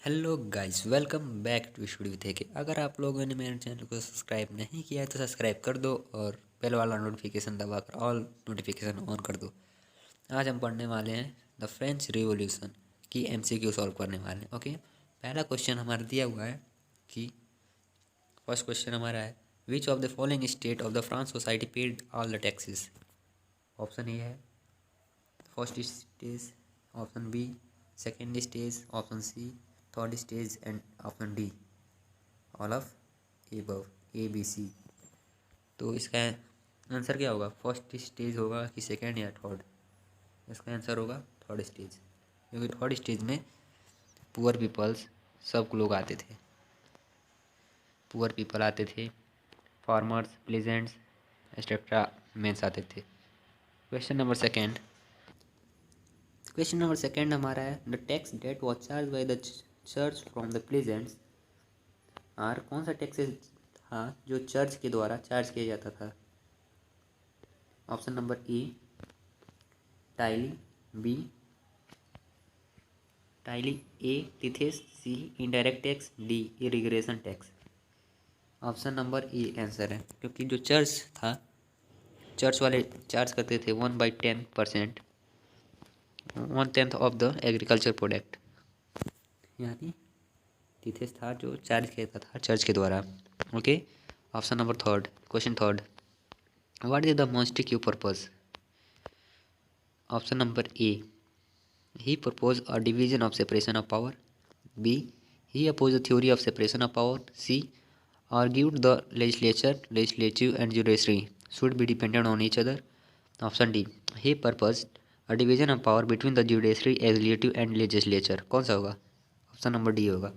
Hello guys, welcome back to studio थे के। अगर आप लोगों ने मेरे चैनल को सब्सक्राइब नहीं किया है तो सब्सक्राइब कर दो और बेल वाला नोटिफिकेशन दबाकर ऑल नोटिफिकेशन ऑन कर दो। आज हम पढ़ने वाले हैं द फ्रेंच रिवॉल्यूशन की एमसीक्यू सॉल्व करने वाले हैं। ओके, पहला क्वेश्चन हमारा दिया हुआ है कि फर्स्ट क्वेश्चन हमारा है which of the following state of the France society paid all the taxes. Option A है first stage, option B second stage, option C third stage and option D all of above A B C. तो इसका answer क्या होगा? First stage होगा कि second या third? इसका answer होगा थर्ड स्टेज, क्योंकि थर्ड स्टेज में पुअर पीपल्स सब लोग आते थे। पुअर पीपल आते थे, फार्मर्स, प्लेजेंट्स एक्सेट्रा मेंस आते थे। क्वेश्चन नंबर सेकेंड हमारा है the tax that was charge by the church from the peasants are. कौन सा टैक्सेस था जो चर्च के द्वारा चार्ज किया जाता था? Option number A taille, B taille, A tithes, C indirect tax, D irrigation tax. Option number A answer है, क्योंकि जो चर्च था, चर्च वाले चार्ज करते थे 1/10%, 1/10 ऑफ द एग्रीकल्चर प्रोडक्ट, यानी टिथेस था जो चार्ज किया था चर्च के द्वारा। Okay, option number third, question third, what is the Montesquieu purpose? Option number A he proposed a division of separation of power, b he opposed the theory of separation of power, c argued the legislative and judiciary should be dependent on each other, option d he proposed a division of power between the judiciary, executive and legislature। कौन सा होगा? Option number D होगा।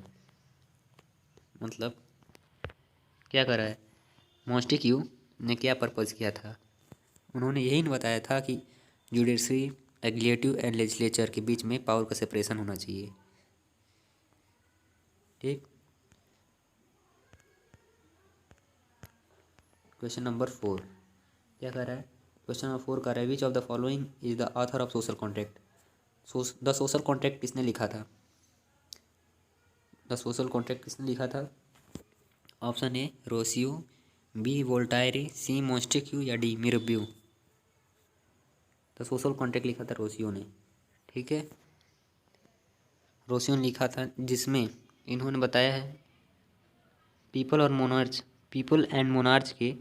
मतलब क्या करा है Montesquieu ने? क्या पर्पज़ किया था? उन्होंने यही नहीं बताया था कि जुडिशरी, एग्जीक्यूटिव एंड लेजिस्लेचर के बीच में पावर का सेपरेशन होना चाहिए। ठीक, क्वेश्चन नंबर फोर क्या कर रहा है? क्वेश्चन नंबर फोर कर रहा है which of the following is the author of social contract. The social contract किसने लिखा था? द सोशल कॉन्ट्रैक्ट किसने लिखा था? Option A Rousseau, B Voltaire, C Montesquieu या D Mirabeau. The social contract लिखा था रोसियो ने। ठीक है, रोसियो ने लिखा था, जिसमें इन्होंने बताया है पीपल एंड मोनार्च के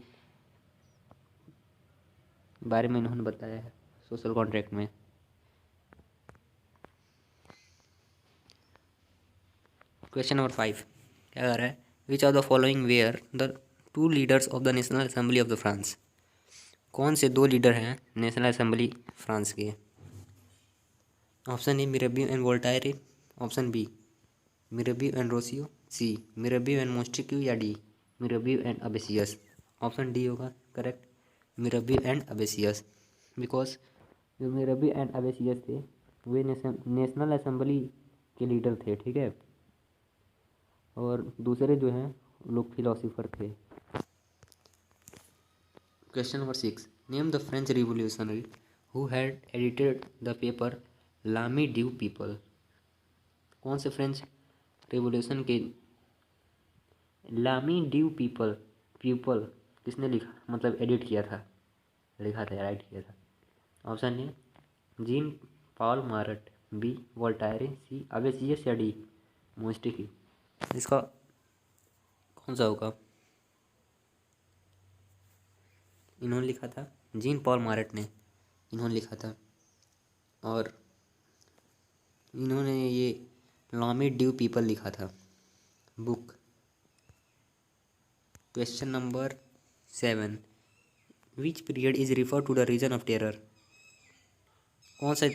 बारे में इन्होंने बताया है सोशल कॉन्ट्रैक्ट में। क्वेश्चन नंबर फाइव क्या कर रहा है? Which of the following were the two leaders of the national assembly of the France. कौन से दो लीडर हैं नेशनल असेंबली फ्रांस के? Option A Mirabeau and Voltaire, option B Mirabeau and Rousseau, C Mirabeau and Montesquieu या D Mirabeau and Abbe Sieyes. Option D होगा correct, Mirabeau and Abbe Sieyes. Because जो Mirabeau and Abbe Sieyes थे वे national assembly के leader थे। ठीक है, और दूसरे जो हैं लोग फिलोसोफर थे। Question number six name the French revolutionary who had edited the paper लामी ड्यू पीपल। कौन से फ्रेंच रिवोल्यूशन के लामी ड्यू पीपल किसने लिखा, मतलब एडिट किया था, लिखा था, राइट किया था? Option A Jean Paul Marat, B Voltaire, C Abbe Sieyes या डी मोंटेस्क्यू। इसका कौन सा होगा? इन्होंने लिखा था, जीन पॉल मारट ने इन्होंने लिखा था, और इन्होंने ये लामी ड्यू पीपल लिखा था book. Question number seven which period is refer to the reason of terror. कौन सा,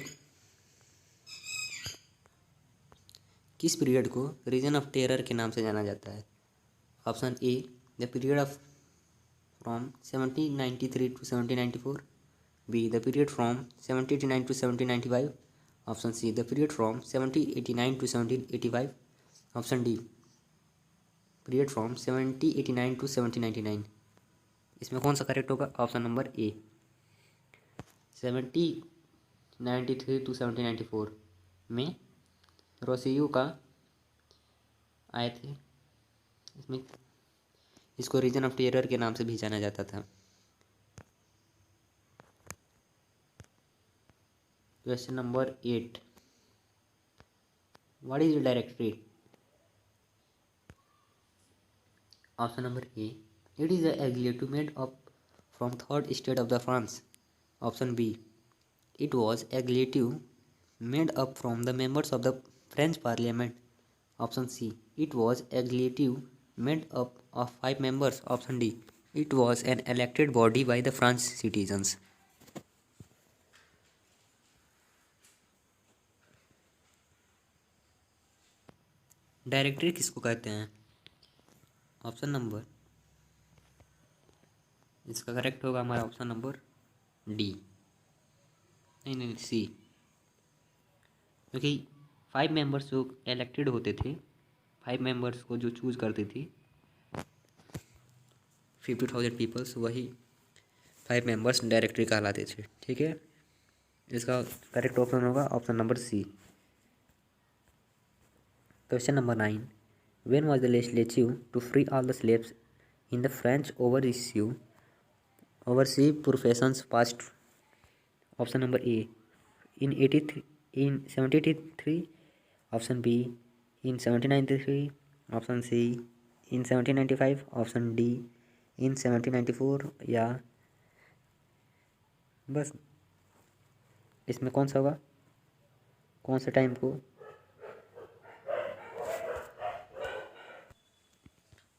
किस पीरियड को रीजन ऑफ टेरर के नाम से जाना जाता है? Option A the period of from 1793 to 1794, be the period from 1789 to 1795, option C the period from 1789 to 1785, option D period from 1789 to 1799। इसमें कौन सा करेक्ट होगा? ऑप्शन नंबर ए 1793 to 1794 में रोसियो का आए थे। इसमें इसको रीजन ऑफ टेरर के नाम से भी जाना जाता था। Question number 8, what is directory? Option number A, it is executive made up from third state of the France. Option B, it was executive made up from the members of the French Parliament. Option C, it was executive made up of 5 members. Option D, it was an elected body by the French citizens. Directory किसको कहते हैं? Option number, इसका correct होगा हमारा option number D, नहीं सी, क्योंकि 5 members जो elected होते थे, 5 मेंबर्स को जो चूज करती थी 50,000 पीपल्स, वही 5 मेंबर्स डायरेक्टरी कहलाते थे। ठीक है, इसका करेक्ट ऑप्शन होगा option number C. Question number 9, when was the legislative to free all the slaves in the French overseas professions passed? Option number A, in 1783, option B in 1793, option C in 1795, option D in 1794, या बस इसमें कौन सा होगा, कौन से time को?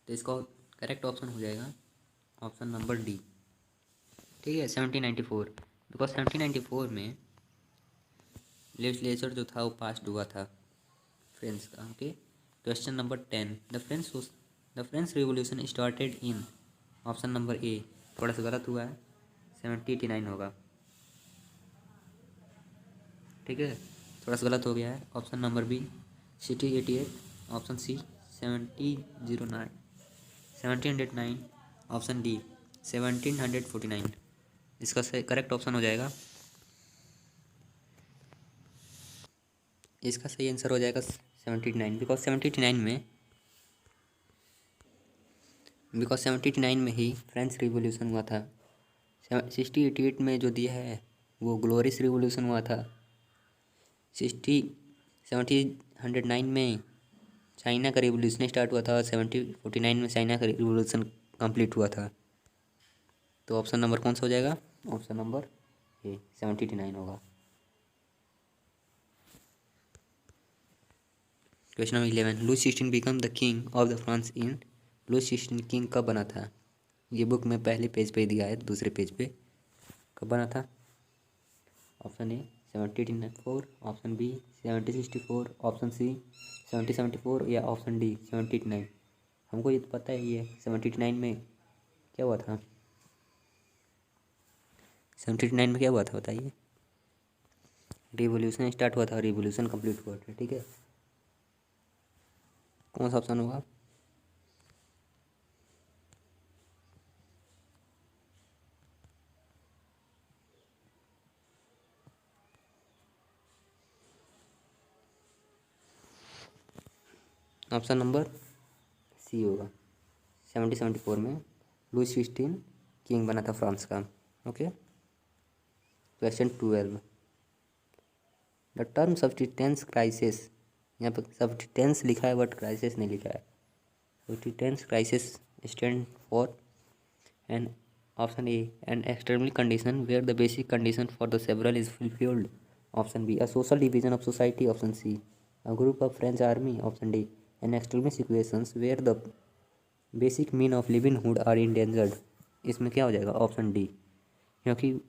तो इसका करेक्ट ऑप्शन हो जाएगा ऑप्शन नंबर डी। ठीक है, 1794, बिकॉज 1794 में लेजिस्लेचर जो था वो पास हुआ था फ्रेंच का। Okay, question number 10, the French revolution started in? Option number ए, थोड़ा सा गलत हुआ है, 1789 होगा। ठीक है, थोड़ा सा गलत हो गया है। Option number B 1788, option C 1709, option D 1749। इसका करेक्ट ऑप्शन हो जाएगा, इसका सही आंसर हो जाएगा 79, बिकॉज 79 में ही फ्रेंच रिवॉल्यूशन हुआ था। 1688 में जो दिया है वो ग्लोरियस रिवॉल्यूशन हुआ था। 1709 में चाइना का रिवॉल्यूशन स्टार्ट हुआ था और 1749 में चाइना का रिवॉल्यूशन कंप्लीट हुआ था। तो ऑप्शन नंबर कौन सा हो जाएगा? ऑप्शन नंबर ए 1789 होगा। Question number 11, Louis 16 become the king of the France in? Louis 16 king कब बना था? ये बुक में पहले पेज पे दिया है, दूसरे पेज पे कब बना था? Option A 1794, option B 1764, option C 1774, या ऑप्शन डी 1789। हमको ये तो पता है, ये 1789 में क्या हुआ था? 1789 में क्या हुआ था बताइए? रिवॉल्यूशन स्टार्ट हुआ था, रिवॉल्यूशन कंप्लीट हुआ था। ठीक है, कौन सा ऑप्शन होगा? ऑप्शन नंबर सी होगा। 1774 में लुई 16 किंग बना था फ्रांस का। Okay, question 12, the term subsistence crisis, यहाँ पर सब्सिस्टेंस लिखा है बट क्राइसिस नहीं लिखा है। Subsistence crisis stand for an, option A an external condition where the basic condition for the several is fulfilled, option B a social division of society, option C a group of French army, option D an extreme situations where the basic mean of livelihood are endangered. इसमें क्या हो जाएगा? Option D, क्योंकि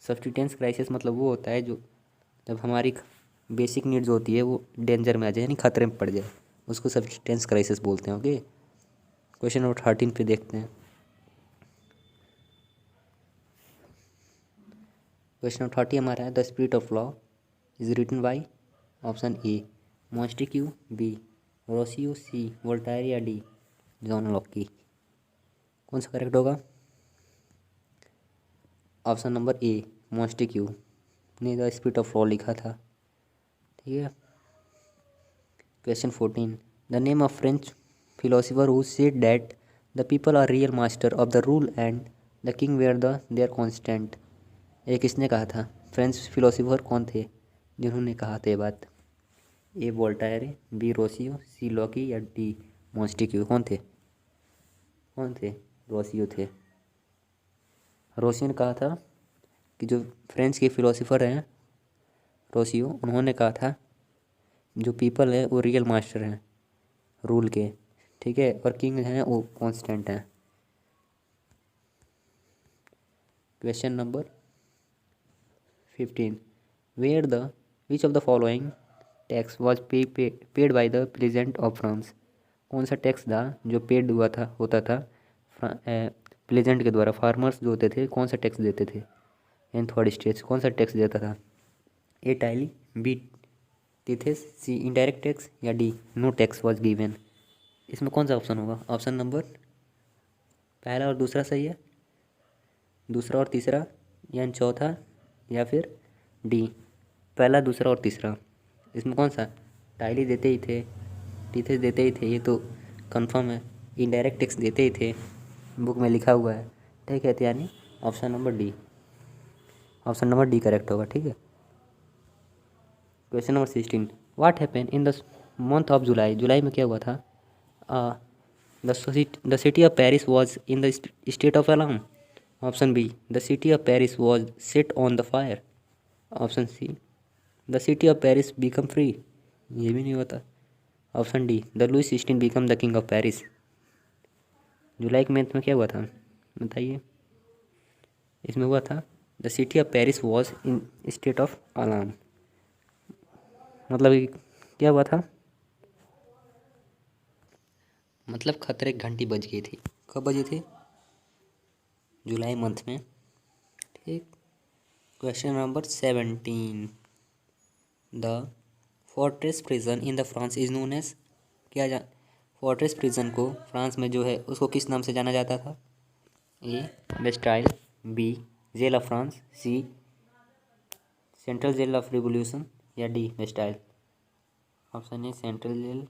subsistence crisis मतलब वो होता है जो जब हमारी बेसिक नीड्स होती है वो डेंजर में आ जाए, यानी खतरे में पड़ जाए, उसको सब्सिस्टेंस क्राइसिस बोलते हैं। ओके, क्वेश्चन नंबर 13 पे देखते हैं। क्वेश्चन नंबर 30 हमारा है, the spirit of law is written by? Option A Montesquieu, B Rousseau, C Voltaire, या डी जॉन लॉकी। कौन सा करेक्ट होगा? ऑप्शन नंबर ए मॉन्टेक्यू ने द स्पिरिट ऑफ लॉ लिखा था। ठीक है, question 14, the name of French philosopher who said that the people are real master of the rule and the king where the there constant. ये किसने कहा था? फ्रेंच फिलोसोफर कौन थे जिन्होंने कहा था ये बात? ए वोल्टायर, बी रोसियो, सी लॉकी या डी मोंटेस्क्यू? कौन थे? कौन थे? रोसियो थे। रोसियो ने कहा था कि जो फ्रेंच के फिलोसोफर हैं रोसियो, उन्होंने कहा था जो पीपल है वो रियल मास्टर हैं रूल के, ठीक है, और किंग हैं वो कॉन्स्टेंट हैं। Question number 15, where the which of the following tax was paid by the present of France? कौन सा टैक्स था जो पेड हुआ था होता था प्लेजेंट के द्वारा? फार्मर्स जो होते थे कौन सा टैक्स देते थे? इन थर्ड स्टेज कौन सा टैक्स देता था? A taille, B tithes, C indirect tax या D no tax was given? इसमें कौन सा ऑप्शन होगा? ऑप्शन नंबर पहला और दूसरा सही है, दूसरा और तीसरा या चौथा, या फिर डी पहला दूसरा और तीसरा? इसमें कौन सा? टाइली देते ही थे, टीथेस देते ही थे, ये तो कंफर्म है। इनडायरेक्ट टैक्स देते ही थे, बुक में लिखा हुआ है, ठीक है, तो यानी option number D, option number D correct होगा, ठीक है। Question number 16, what happen in the month of July? जुलाई में क्या हुआ था? The city of Paris was in the state of alarm. Option B, the city of Paris was set on the fire. Option C, the city of Paris become free. ये भी नहीं होता। Option D, the Louis 16 become the king of Paris. जुलाई के month में क्या हुआ था बताइए? इसमें हुआ था the city of Paris was in state of alarm. मतलब क्या हुआ था? मतलब खतरे की घंटी बज गई थी। कब बजी थी? जुलाई मंथ में, ठीक। Question number 17, the fortress prison in the France is known as? क्या फोर्ट्रेस प्रिजन को फ्रांस में जो है उसको किस नाम से जाना जाता था? A Bastille, B jail of France, C central jail of revolution या D Bastille? Option A central jail,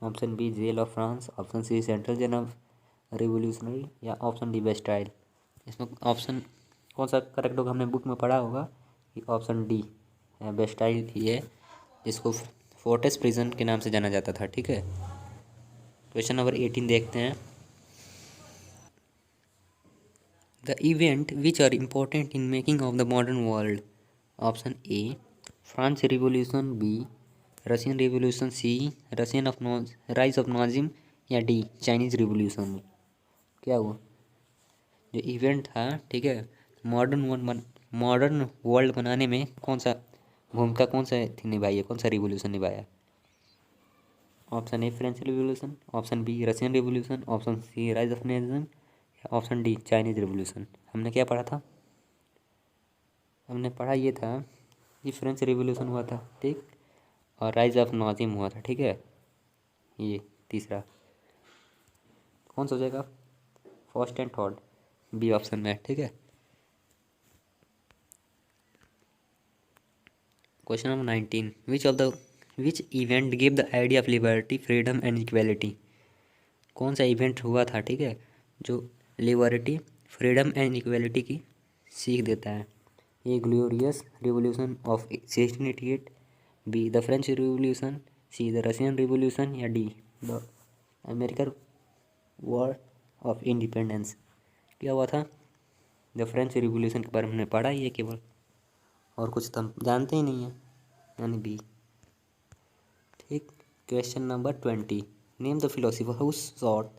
option B jail of France, option C central jail of revolutionary या ऑप्शन डी बेस्टाइल? इसमें option कौन सा correct होगा? हमने book में पढ़ा होगा कि ऑप्शन डी बेस्टाइल थी है, जिसको फोर्ट्रेस प्रिजन के नाम से जाना जाता था, ठीक है। क्वेश्चन नंबर 18 देखते हैं, the event which are important in making of the modern world? Option A France revolution, B Russian revolution, C Russian of rise of Nazism या डी चाइनीज रिवोल्यूशन? क्या हुआ? जो इवेंट था, ठीक है, मॉडर्न वर्ल्ड बनाने में कौन सा भूमिका कौन सा थी निभाई है, कौन सा रिवोल्यूशन निभाया? Option A French revolution, option B Russian revolution, option C rise of nation या ऑप्शन डी चाइनीज रिवोल्यूशन? हमने क्या पढ़ा था? हमने पढ़ा ये था कि फ्रेंच रिवोल्यूशन हुआ था, ठीक, और राइज ऑफ नाजिम हुआ था, ठीक है। ये तीसरा कौन सोचेगा? First and third, B option में, ठीक है। Question number 19, which event give the idea of liberty, freedom and equality? कौन सा इवेंट हुआ था, ठीक है, जो लिबर्टी, फ्रीडम एंड इक्वेलिटी की सीख देता है? A glorious revolution of 1688, B the French revolution, C the Russian revolution या D the American war of independence? क्या हुआ था? द फ्रेंच रिवोल्यूशन के बारे में हमने पढ़ा ही है केवल, और कुछ तो हम जानते ही नहीं है, यानी बी, ठीक। Question number 20, name the philosopher who sought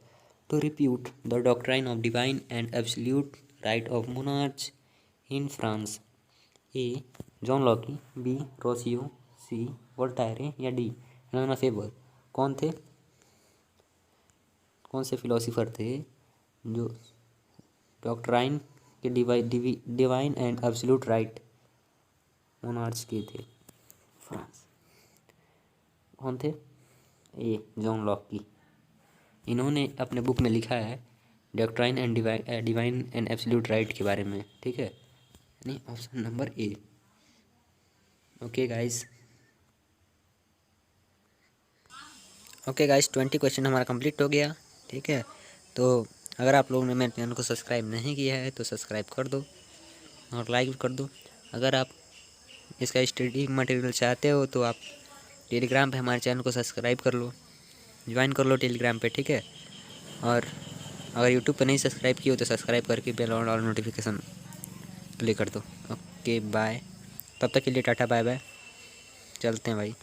to refute the doctrine of divine and absolute right of monarchs in France? A John Locke, B Rousseau, C Voltaire या डी नॉन ऑफ एबल? कौन थे? कौन से philosopher थे जो doctrine के divine and absolute right monarch के थे फ्रांस? कौन थे? ए जॉन लॉकी। इन्होंने अपने बुक में लिखा है doctrine and divine and absolute right के बारे में, ठीक है, यानी ऑप्शन नंबर ए। Okay guys, okay guys, 20 question हमारा कंप्लीट हो गया। ठीक है, तो अगर आप लोगों ने मेरे चैनल को सब्सक्राइब नहीं किया है तो सब्सक्राइब कर दो और लाइक भी कर दो। अगर आप इसका स्टडी मटेरियल चाहते हो तो आप टेलीग्राम पे हमारे चैनल को सब्सक्राइब कर लो, ज्वाइन कर लो टेलीग्राम पे। ठीक है, और अगर यूट्यूब पे नहीं सब्सक्राइब किया हो तो सब्सक्राइब करके बेल और ऑल नोटिफिकेशन प्ले कर दो। ओके बाय, तब तक के लिए टाटा बाय बाय, चलते हैं भाई।